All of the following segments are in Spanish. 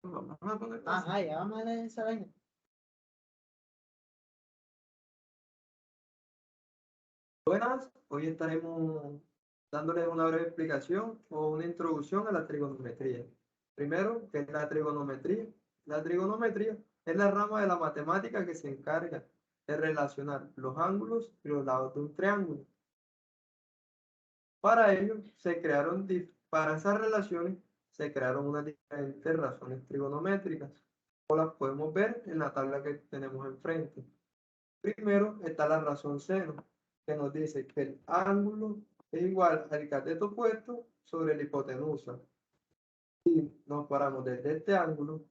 Vamos a poner Ajá, ya vamos a leer esa vaina. Buenas, hoy estaremos dándoles una breve explicación o una introducción a la trigonometría. Primero, ¿qué es la trigonometría? La trigonometría es la rama de la matemática que se encarga de relacionar los ángulos y los lados de un triángulo. Para ello, para esas relaciones, se crearon unas diferentes razones trigonométricas, o las podemos ver en la tabla que tenemos enfrente. Primero está la razón seno, que nos dice que el ángulo es igual al cateto opuesto sobre la hipotenusa. Si nos paramos desde este ángulo,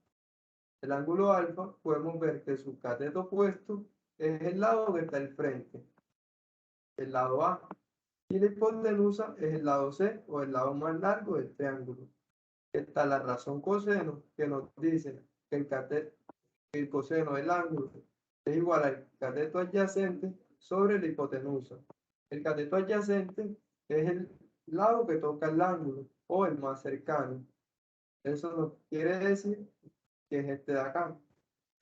el ángulo alfa, podemos ver que su cateto opuesto es el lado que está al frente, el lado A, y la hipotenusa es el lado C o el lado más largo del triángulo. Está la razón coseno, que nos dice que el coseno del ángulo es igual al cateto adyacente sobre la hipotenusa. El cateto adyacente es el lado que toca el ángulo o el más cercano. Eso nos quiere decir que es este de acá.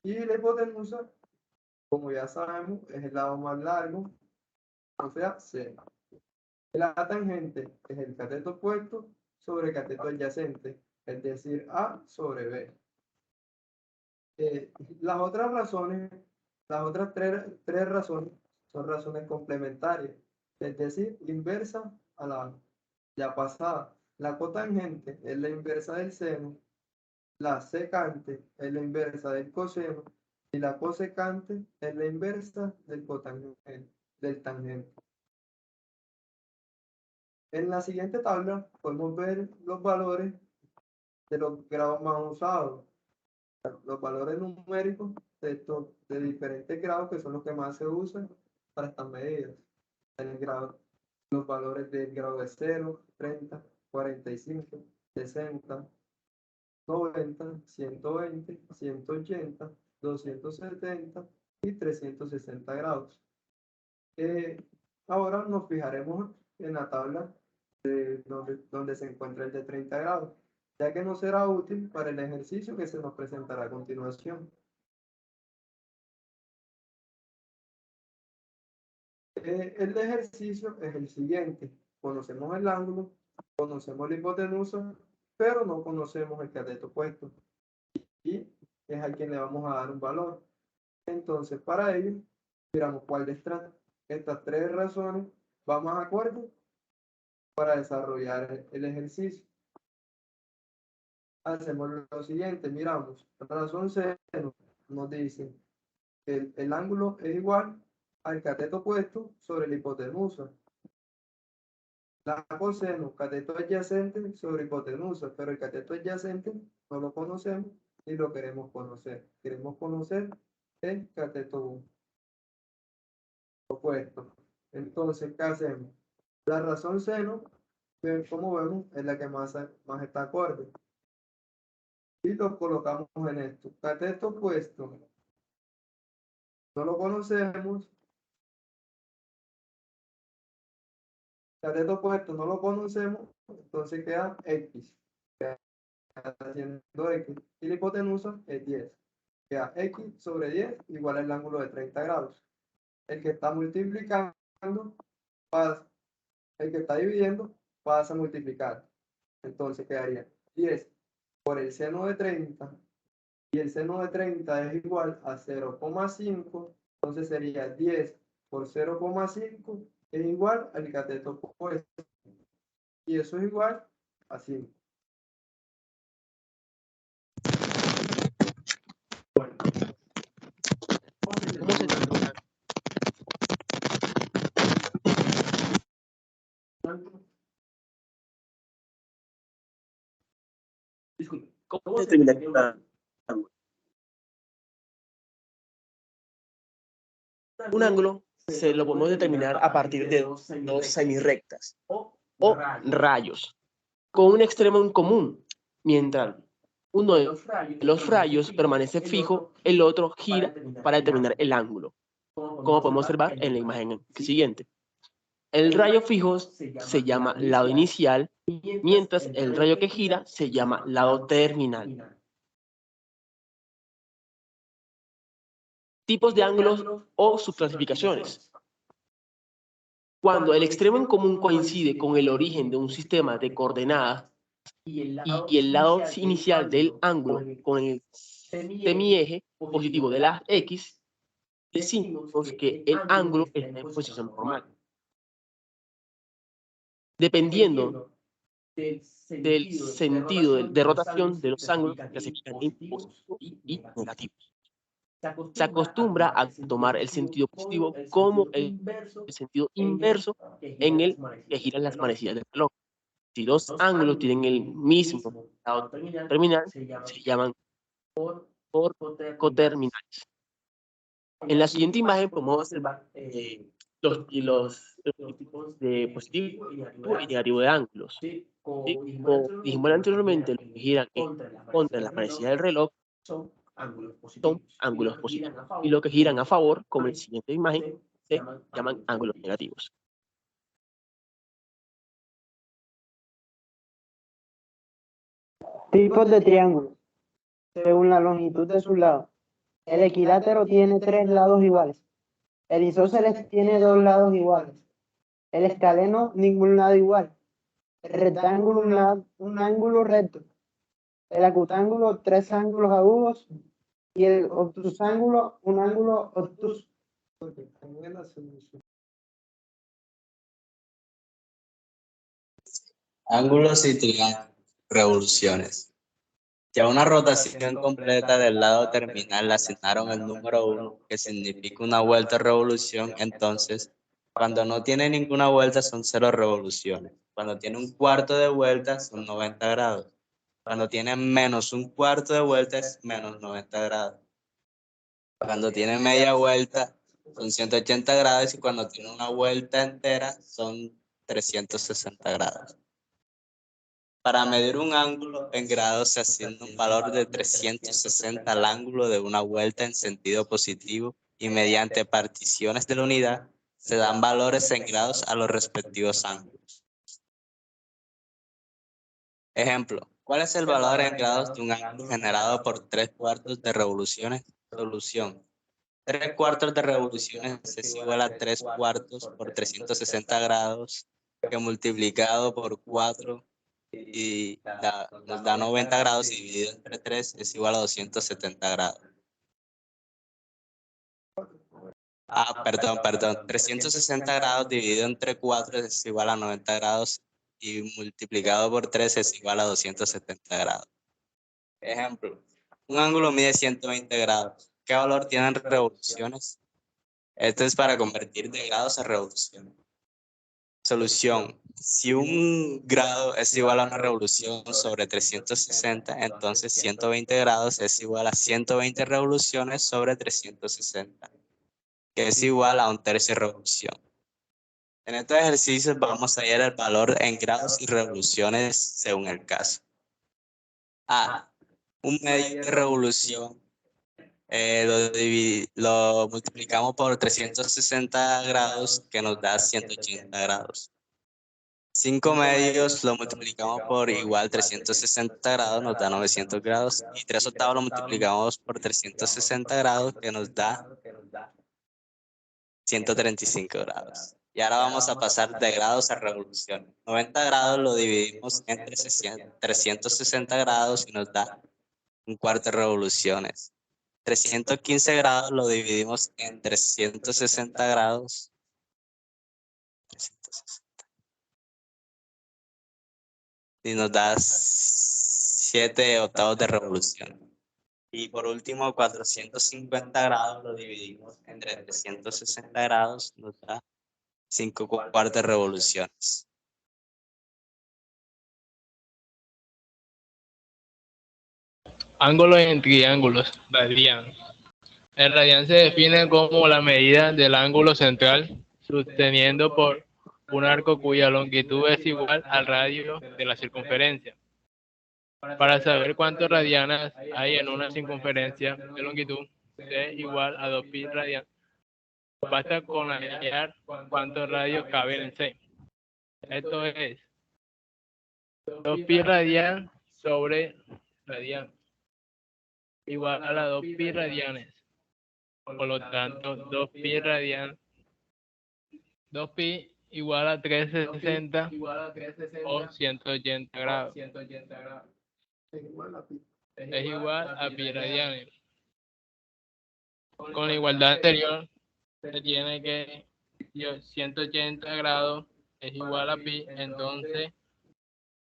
Y la hipotenusa, como ya sabemos, es el lado más largo, o sea, C. La tangente es el cateto opuesto sobre el cateto adyacente, es decir, A sobre B. Eh, las otras razones, las otras tres razones son razones complementarias, es decir, inversa a la ya pasada. La cotangente es la inversa del seno, la secante es la inversa del coseno y la cosecante es la inversa del cotangente, del tangente. En la siguiente tabla podemos ver los valores de los grados más usados, los valores numéricos de diferentes grados que son los que más se usan para estas medidas. El grado, los valores del grado de 0, 30, 45, 60, 90, 120, 180, 270 y 360 grados. Ahora nos fijaremos en la tabla donde se encuentra el de 30 grados, ya que no será útil para el ejercicio que se nos presentará a continuación. El ejercicio es el siguiente. Conocemos el ángulo, conocemos la hipotenusa, pero no conocemos el cateto opuesto. Y es a quien le vamos a dar un valor. Entonces, para ello, miramos cuál de estas tres razones va más acorde para desarrollar el ejercicio. Hacemos lo siguiente, miramos, la razón seno nos dice que el ángulo es igual al cateto opuesto sobre la hipotenusa. La coseno, cateto adyacente sobre hipotenusa, pero el cateto adyacente no lo conocemos y lo queremos conocer. Queremos conocer el cateto opuesto. Entonces, ¿qué hacemos? La razón seno, como vemos, es la que más está acorde. Y lo colocamos en esto. Cateto opuesto, no lo conocemos. Cateto opuesto, no lo conocemos. Entonces queda X. Queda haciendo X. Y la hipotenusa es 10. Queda X sobre 10 igual al ángulo de 30 grados. El que está multiplicando pasa, el que está dividiendo pasa a multiplicar. Entonces quedaría 10 por el seno de 30 y el seno de 30 es igual a 0,5. Entonces sería 10 por 0,5 es igual al cateto opuesto. Y eso es igual a 5. Bueno, ¿Cómo se titula? disculpe, ¿Cómo se determina un ángulo? Un ángulo se lo podemos determinar a partir de dos semirrectas o rayos, con un extremo en común, mientras uno de los rayos permanece fijo, el otro gira para determinar el ángulo, como podemos observar en la imagen siguiente. El rayo fijo se llama lado inicial, mientras el rayo que gira se llama lado terminal. tipos de ángulos o subclasificaciones. Cuando el extremo en común coincide con el origen de un sistema de coordenadas y el lado inicial del ángulo con el semieje positivo de la X, decimos que el ángulo está en posición normal. Dependiendo del sentido de rotación de los ángulos, se clasifican en positivos y negativos. Se acostumbra a tomar el sentido positivo como el sentido inverso en el que giran las manecillas del reloj. Si dos ángulos tienen el mismo lado terminal, se llaman coterminales. En la siguiente imagen podemos observar los tipos de positivo y negativo de ángulos. ¿Sí? Como dijimos anteriormente, los que giran contra la manecilla del reloj son ángulos positivos. Y los que giran a favor, como en la siguiente imagen, se llaman ángulos negativos. Tipos de triángulos, según la longitud de sus lados. El equilátero tiene 3 lados iguales. El isósceles tiene 2 lados iguales. El escaleno, ningún lado igual. El rectángulo, un ángulo recto. El acutángulo, 3 ángulos agudos. Y el obtusángulo, un ángulo obtuso. Ángulos y triángulos, revoluciones. Ya una rotación completa del lado terminal le asignaron el número 1, que significa una vuelta revolución. Entonces, cuando no tiene ninguna vuelta son 0 revoluciones. Cuando tiene un cuarto de vuelta son 90 grados. Cuando tiene menos un cuarto de vuelta es menos 90 grados. Cuando tiene media vuelta son 180 grados y cuando tiene una vuelta entera son 360 grados. Para medir un ángulo en grados se asigna un valor de 360 al ángulo de una vuelta en sentido positivo y mediante particiones de la unidad se dan valores en grados a los respectivos ángulos. Ejemplo, ¿cuál es el valor en grados de un ángulo generado por 3/4 de revoluciones? Solución. 3/4 de revoluciones es igual a 3/4 por 360 grados que multiplicado por 4 y nos da 90 grados y dividido entre 3 es igual a 270 grados. Perdón. 360 grados dividido entre 4 es igual a 90 grados y multiplicado por 3 es igual a 270 grados. Ejemplo, un ángulo mide 120 grados. ¿Qué valor tienen revoluciones? Esto es para convertir de grados a revoluciones. Solución. Si un grado es igual a una revolución sobre 360, entonces 120 grados es igual a 120 revoluciones sobre 360, que es igual a un tercio de revolución. En estos ejercicios vamos a hallar el valor en grados y revoluciones según el caso. Un medio de revolución lo multiplicamos por 360 grados, que nos da 180 grados. 5 medios lo multiplicamos por igual 360 grados, nos da 900 grados. Y 3/8 lo multiplicamos por 360 grados, que nos da 135 grados. Y ahora vamos a pasar de grados a revoluciones. 90 grados lo dividimos entre 360 grados y nos da un cuarto de revoluciones. 315 grados lo dividimos en 360 grados. 360. Y nos da 7/8 de revolución. Y por último, 450 grados lo dividimos entre 360 grados, nos da 5/4 de revoluciones. Ángulos en triángulos, radian. El radian se define como la medida del ángulo central sosteniendo por un arco cuya longitud es igual al radio de la circunferencia. Para saber cuántos radianas hay en una circunferencia de longitud, C igual a 2pi radian. Basta con hallar cuántos radios caben en C. Esto es 2pi radian sobre radian igual a 2pi radianes. Por lo tanto, 2pi radian, 2pi igual a 360 o 180 grados. Es igual a pi. Es igual a pi radianes. Con la igualdad anterior, se tiene que 180 grados es igual a pi, entonces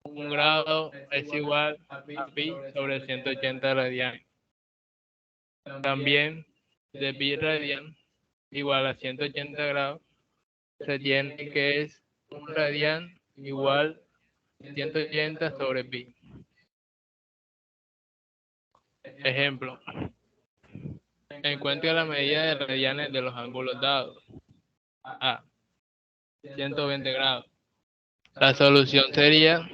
1 grado es igual a pi sobre 180 radianes. También de pi radian igual a 180 grados, se tiene que es 1 radian igual a 180 sobre pi. Ejemplo. Encuentre la medida de radianes de los ángulos dados. A. 120 grados. La solución sería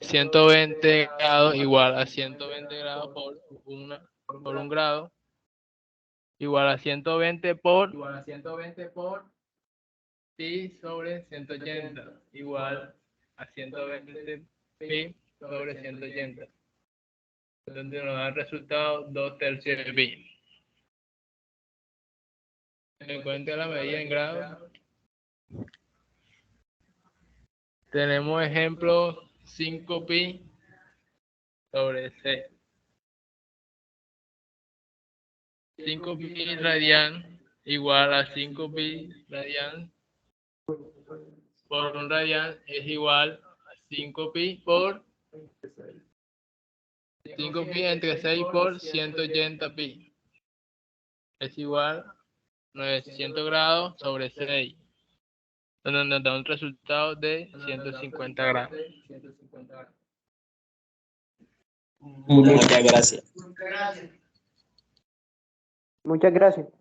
120 grados igual a 120 grados por 1 grado igual a 120 por pi sobre 180 igual a 120 pi sobre 180. Entonces nos da el resultado 2/3 de pi. Encuentra la medida en grados. Tenemos ejemplo 5pi sobre 6. 5pi radian igual a 5pi radian por 1 radian es igual a 5pi por 5pi entre 6 por 180 pi. Es igual a 900 grados sobre 6. Donde nos da un resultado de 150 grados. Muchas gracias. Muchas gracias.